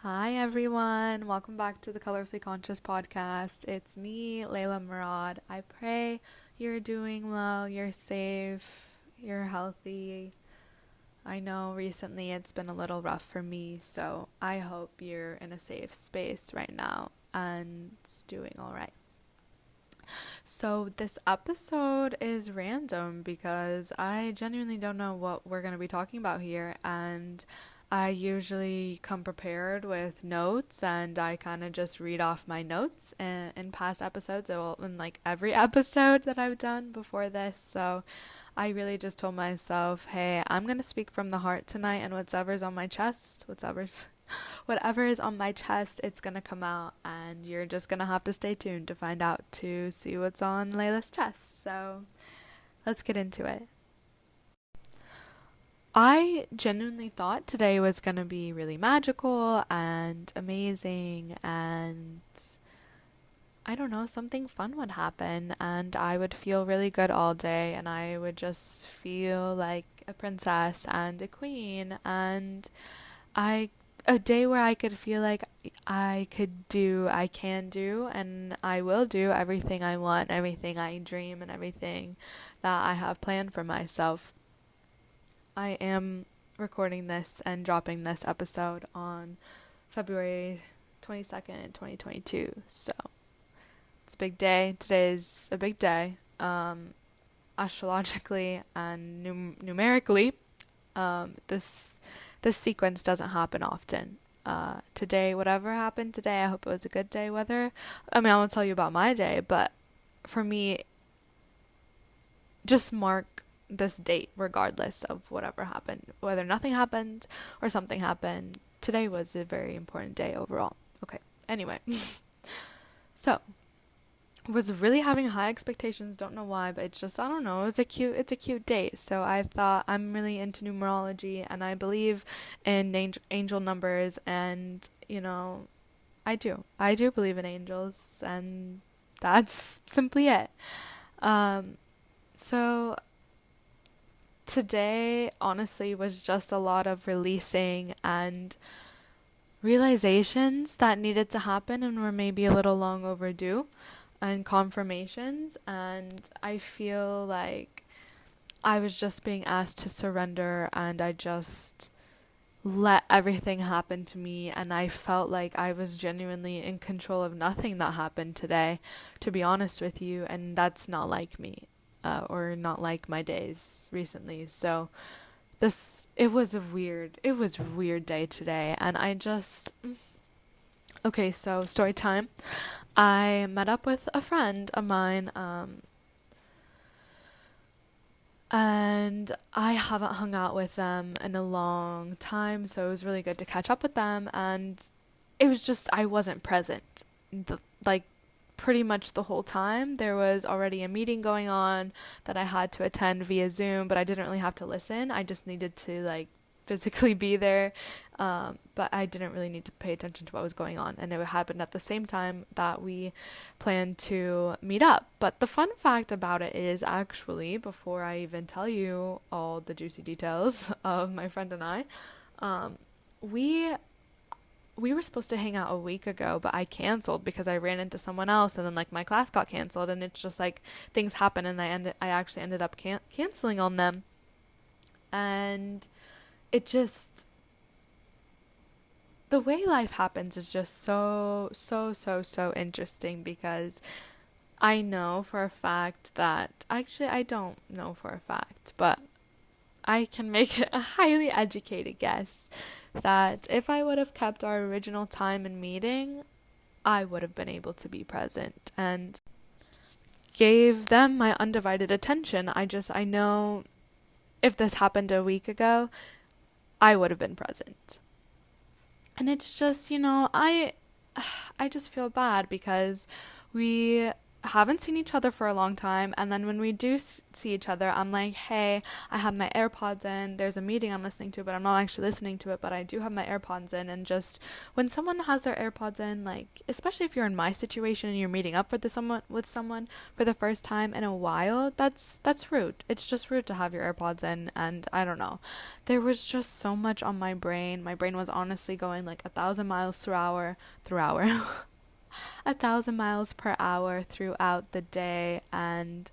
Hi everyone, welcome back to the Colorfully Conscious podcast. It's me, leylahmurad. I pray you're doing well, you're safe, you're healthy. I know recently it's been a little rough for me, so I hope you're in a safe space right now and doing all right. So this episode is random because I genuinely don't know what we're going to be talking about here, and I usually come prepared with notes and I kind of just read off my notes in past episodes, well, in like every episode that I've done before this. So I really just told myself, hey, I'm going to speak from the heart tonight, and whatever's on my chest, whatever is on my chest, it's going to come out, and you're just going to have to stay tuned to find out, to see what's on Layla's chest. So let's get into it. I genuinely thought today was going to be really magical and amazing, and I don't know, something fun would happen and I would feel really good all day, and I would just feel like a princess and a queen, and a day where I could feel like I can do, and I will do everything I want, everything I dream, and everything that I have planned for myself. I am recording this and dropping this episode on February 22nd, 2022. So it's a big day. Today is a big day. Astrologically and numerically, this sequence doesn't happen often. Today, whatever happened today, I hope it was a good day. I won't tell you about my day, but for me, just mark this date regardless of whatever happened, whether nothing happened or something happened. Today was a very important day overall. Okay, anyway. So was really having high expectations, don't know why, but it's just, I don't know, it's a cute date. So I thought, I'm really into numerology and I believe in angel numbers, and I do believe in angels, and that's simply it. So today honestly was just a lot of releasing and realizations that needed to happen and were maybe a little long overdue, and confirmations, and I feel like I was just being asked to surrender, and I just let everything happen to me, and I felt like I was genuinely in control of nothing that happened today, to be honest with you, and that's not like me. Or not like my days recently. So it was a weird day today, and okay, so story time. I met up with a friend of mine, and I haven't hung out with them in a long time, so it was really good to catch up with them, and it was just, I wasn't present. Pretty much the whole time. There was already a meeting going on that I had to attend via Zoom, but I didn't really have to listen. I just needed to physically be there, but I didn't really need to pay attention to what was going on, and it happened at the same time that we planned to meet up. But the fun fact about it is, actually, before I even tell you all the juicy details of my friend and I, we were supposed to hang out a week ago, but I canceled because I ran into someone else, and then my class got canceled, and it's just things happen, and I actually ended up canceling on them. And it just, the way life happens is just so interesting, because I know for a fact that, actually I don't know for a fact, but I can make a highly educated guess that if I would have kept our original time and meeting, I would have been able to be present and gave them my undivided attention. I know if this happened a week ago, I would have been present. And it's just, I just feel bad because we haven't seen each other for a long time, and then when we do see each other, I'm like, hey, I have my AirPods in, there's a meeting I'm listening to, but I'm not actually listening to it, but I do have my AirPods in. And just when someone has their AirPods in, like, especially if you're in my situation and you're meeting up with someone for the first time in a while, that's rude. It's just rude to have your AirPods in. And I don't know, there was just so much on my brain. My brain was honestly going like 1,000 miles per hour 1,000 miles per hour throughout the day, and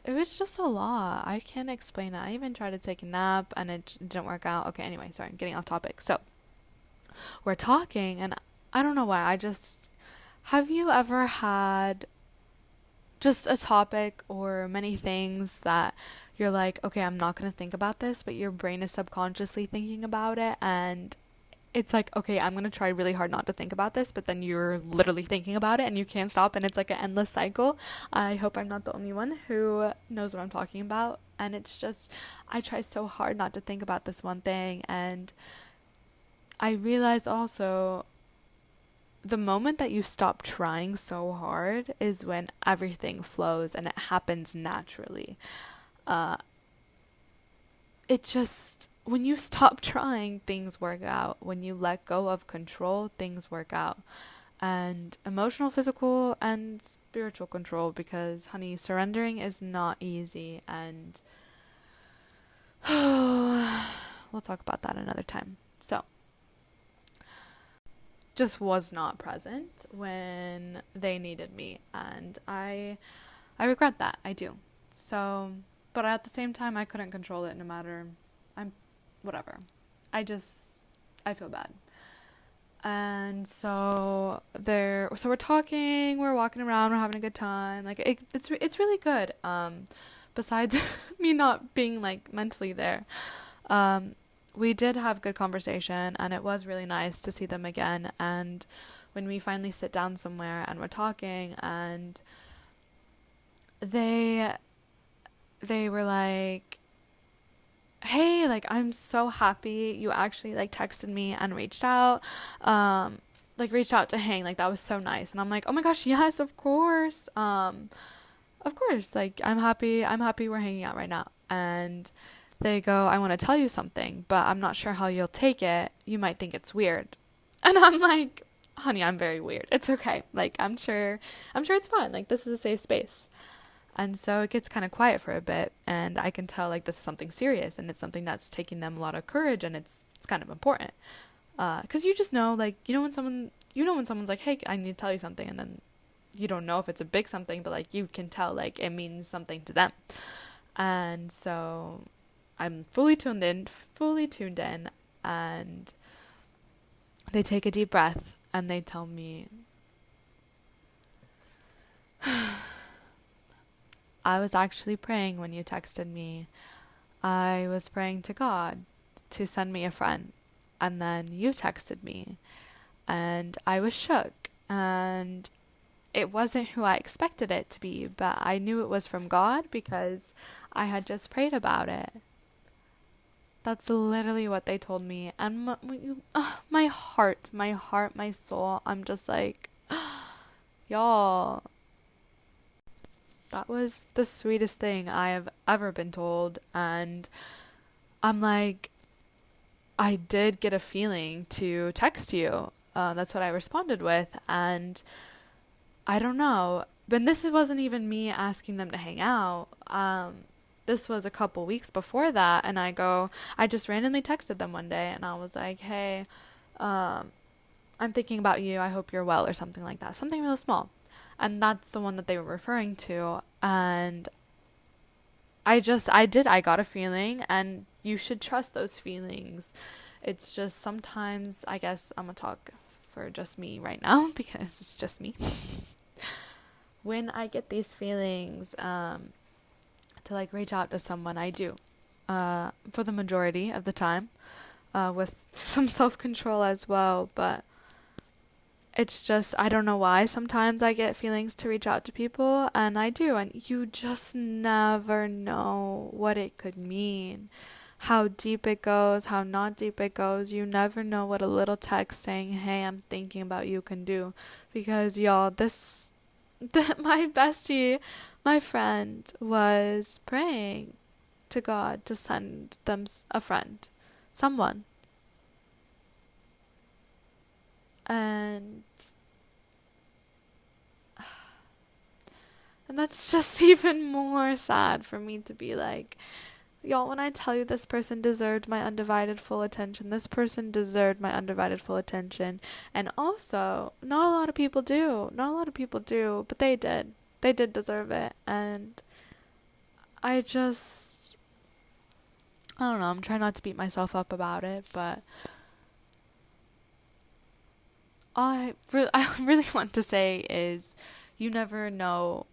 it was just a lot. I can't explain it. I even tried to take a nap and it didn't work out. Okay, anyway, sorry, I'm getting off topic. So we're talking, and I don't know why, have you ever had just a topic or many things that you're like, okay, I'm not going to think about this, but your brain is subconsciously thinking about it, and it's like, okay, I'm going to try really hard not to think about this, but then you're literally thinking about it and you can't stop, and it's like an endless cycle. I hope I'm not the only one who knows what I'm talking about. And it's just, I try so hard not to think about this one thing, and I realize also the moment that you stop trying so hard is when everything flows and it happens naturally. It just, when you stop trying, things work out. When you let go of control, things work out. And emotional, physical, and spiritual control, because, honey, surrendering is not easy. And we'll talk about that another time. So, just was not present when they needed me. And I regret that. I do. So, but at the same time, I couldn't control it no matter, whatever. I feel bad. And so we're talking, we're walking around, we're having a good time. Like, it's really good. Besides me not being, like, mentally there. We did have good conversation, and it was really nice to see them again. And when we finally sit down somewhere and we're talking, and they were like, hey, like, I'm so happy you actually, like, texted me and reached out to hang. Like, that was so nice. And I'm like, oh my gosh, yes, of course. Like, I'm happy we're hanging out right now. And they go, I want to tell you something, but I'm not sure how you'll take it. You might think it's weird. And I'm like, honey, I'm very weird. It's okay. Like, I'm sure it's fine. Like, this is a safe space. And so it gets kind of quiet for a bit, and I can tell, like, this is something serious, and it's something that's taking them a lot of courage, and it's kind of important. Because you just know, like, when someone's like, hey, I need to tell you something, and then you don't know if it's a big something, but, like, you can tell, like, it means something to them. And so I'm fully tuned in, and they take a deep breath, and they tell me, I was actually praying when you texted me. I was praying to God to send me a friend, and then you texted me, and I was shook, and it wasn't who I expected it to be, but I knew it was from God because I had just prayed about it. That's literally what they told me, and my heart, my soul, I'm just like, y'all, that was the sweetest thing I have ever been told. And I'm like, I did get a feeling to text you. That's what I responded with. And I don't know. But this wasn't even me asking them to hang out. This was a couple weeks before that. And I just randomly texted them one day. And I was like, hey, I'm thinking about you. I hope you're well, or something like that. Something real small. And that's the one that they were referring to. And I got a feeling, and you should trust those feelings. It's just sometimes, I guess I'm going to talk for just me right now because it's just me. When I get these feelings to, like, reach out to someone, I do. For the majority of the time, with some self-control as well, but it's just, I don't know why sometimes I get feelings to reach out to people, and I do, and you just never know what it could mean. how deep it goes, how not deep it goes. You never know what a little text saying, "Hey, I'm thinking about you," can do. Because y'all, my bestie, my friend, was praying to God to send them a friend, someone. And that's just even more sad for me to be like, y'all, when I tell you this person deserved my undivided full attention, this person deserved my undivided full attention. And also, not a lot of people do, but they did. They did deserve it. And I don't know, I'm trying not to beat myself up about it, but all I really want to say is you never know.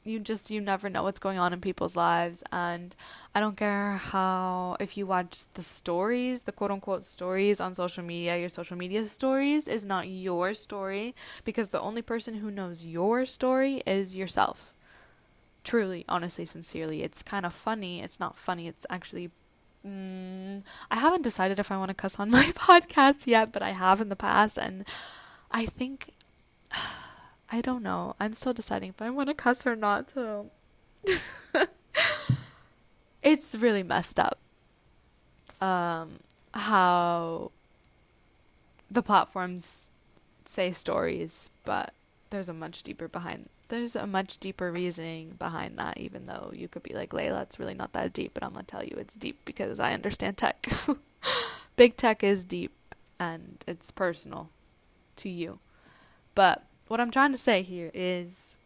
You never know what's going on in people's lives. And I don't care how, if you watch the stories, the quote unquote stories on social media, your social media stories is not your story, because the only person who knows your story is yourself. Truly, honestly, sincerely. It's kind of funny. It's not funny. It's actually, I haven't decided if I want to cuss on my podcast yet, but I have in the past. And I think, I don't know. I'm still deciding if I want to cuss or not. So it's really messed up. How the platforms say stories, but there's a much deeper reasoning behind that, even though you could be like, Layla, it's really not that deep, but I'm going to tell you it's deep because I understand tech. Big tech is deep and it's personal to you. But what I'm trying to say here is,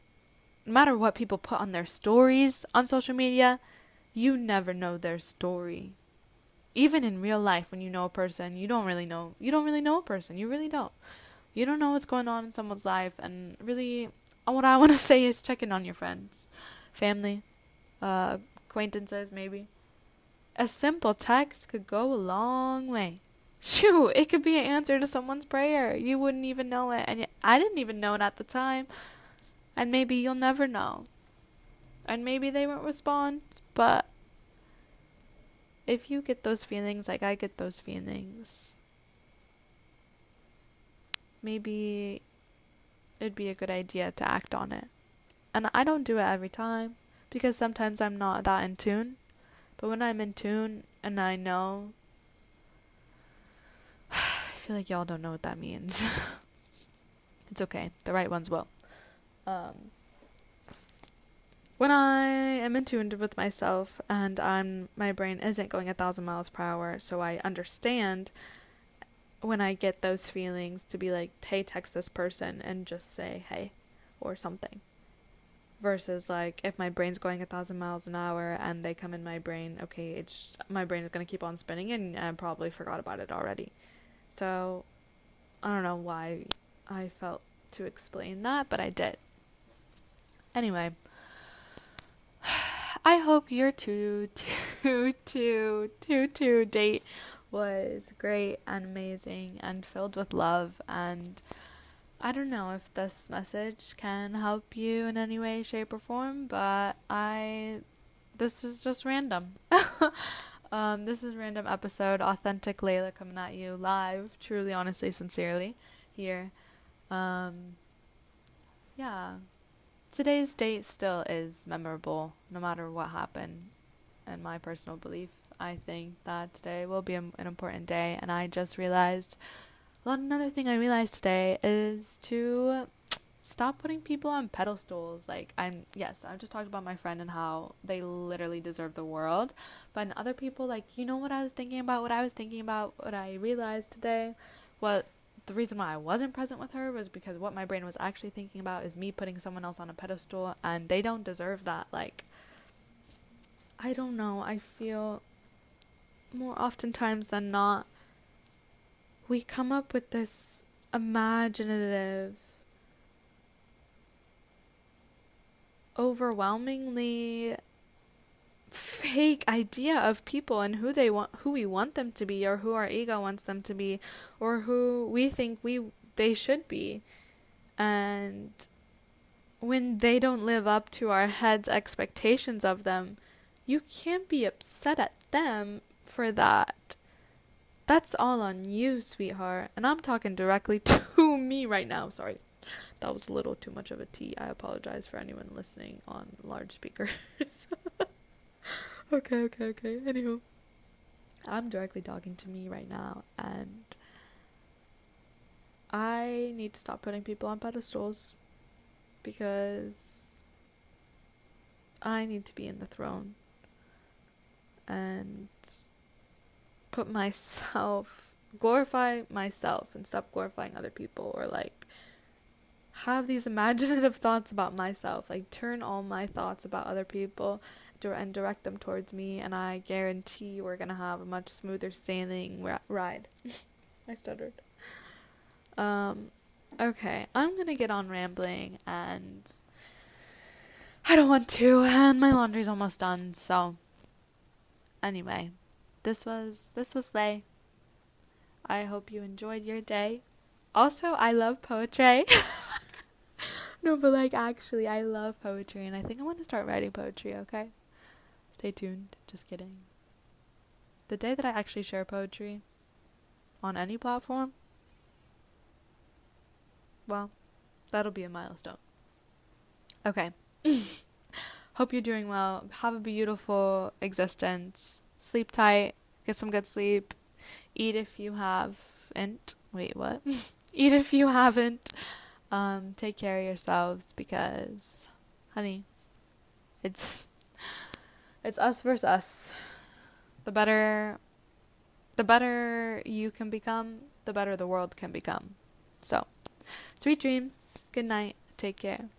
no matter what people put on their stories on social media, you never know their story. Even in real life, when you know a person, you don't really know a person. You really don't. You don't know what's going on in someone's life. And really, what I want to say is check in on your friends, family, acquaintances, maybe. A simple text could go a long way. Shoot, it could be an answer to someone's prayer. You wouldn't even know it. And I didn't even know it at the time. And maybe you'll never know. And maybe they won't respond. But if you get those feelings like I get those feelings, maybe it'd be a good idea to act on it. And I don't do it every time, because sometimes I'm not that in tune. But when I'm in tune and I know, I feel like y'all don't know what that means. It's okay. The right ones will. When I am in tune with myself and my brain isn't going 1,000 miles per hour, so I understand when I get those feelings to be like, hey, text this person and just say hey or something. Versus like, if my brain's going 1,000 miles an hour and they come in my brain, okay, my brain is going to keep on spinning and I probably forgot about it already. So I don't know why I felt to explain that, but I did. Anyway, I hope your 2 date was great and amazing and filled with love. And I don't know if this message can help you in any way, shape, or form, but this is just random. This is a random episode, authentic Layla coming at you live, truly, honestly, sincerely, here. Yeah. Today's date still is memorable, no matter what happened. In my personal belief, I think that today will be an important day, and I just realized, another thing I realized today is to stop putting people on pedestals. Like, I've just talked about my friend and how they literally deserve the world, but in other people, like, what I was thinking about, what I realized today, the reason why I wasn't present with her was because what my brain was actually thinking about is me putting someone else on a pedestal, and they don't deserve that. Like, I don't know, I feel more oftentimes than not, we come up with this imaginative, overwhelmingly fake idea of people and who we want them to be, or who our ego wants them to be, or who we think they should be. And when they don't live up to our head's expectations of them, you can't be upset at them for that, that's all on you, sweetheart. And I'm talking directly to me right now. Sorry. That was a little too much of a tea. I apologize for anyone listening on large speakers. Okay. Anywho, I'm directly talking to me right now, and I need to stop putting people on pedestals because I need to be in the throne and glorify myself and stop glorifying other people, or like have these imaginative thoughts about myself, like turn all my thoughts about other people and direct them towards me, and I guarantee we're gonna have a much smoother sailing ride. I stuttered. Okay, I'm gonna get on rambling, and I don't want to, and my laundry's almost done, so anyway, this was Lay. I hope you enjoyed your day. Also, I love poetry. No, but like actually I love poetry, and I think I want to start writing poetry, okay? Stay tuned. Just kidding. The day that I actually share poetry on any platform, well, that'll be a milestone. Okay. Hope you're doing well. Have a beautiful existence. Sleep tight. Get some good sleep. Eat if you haven't. Wait, what? Eat if you haven't. Take care of yourselves, because, honey, it's us versus us. The better you can become, the better the world can become. So, sweet dreams. Good night. Take care.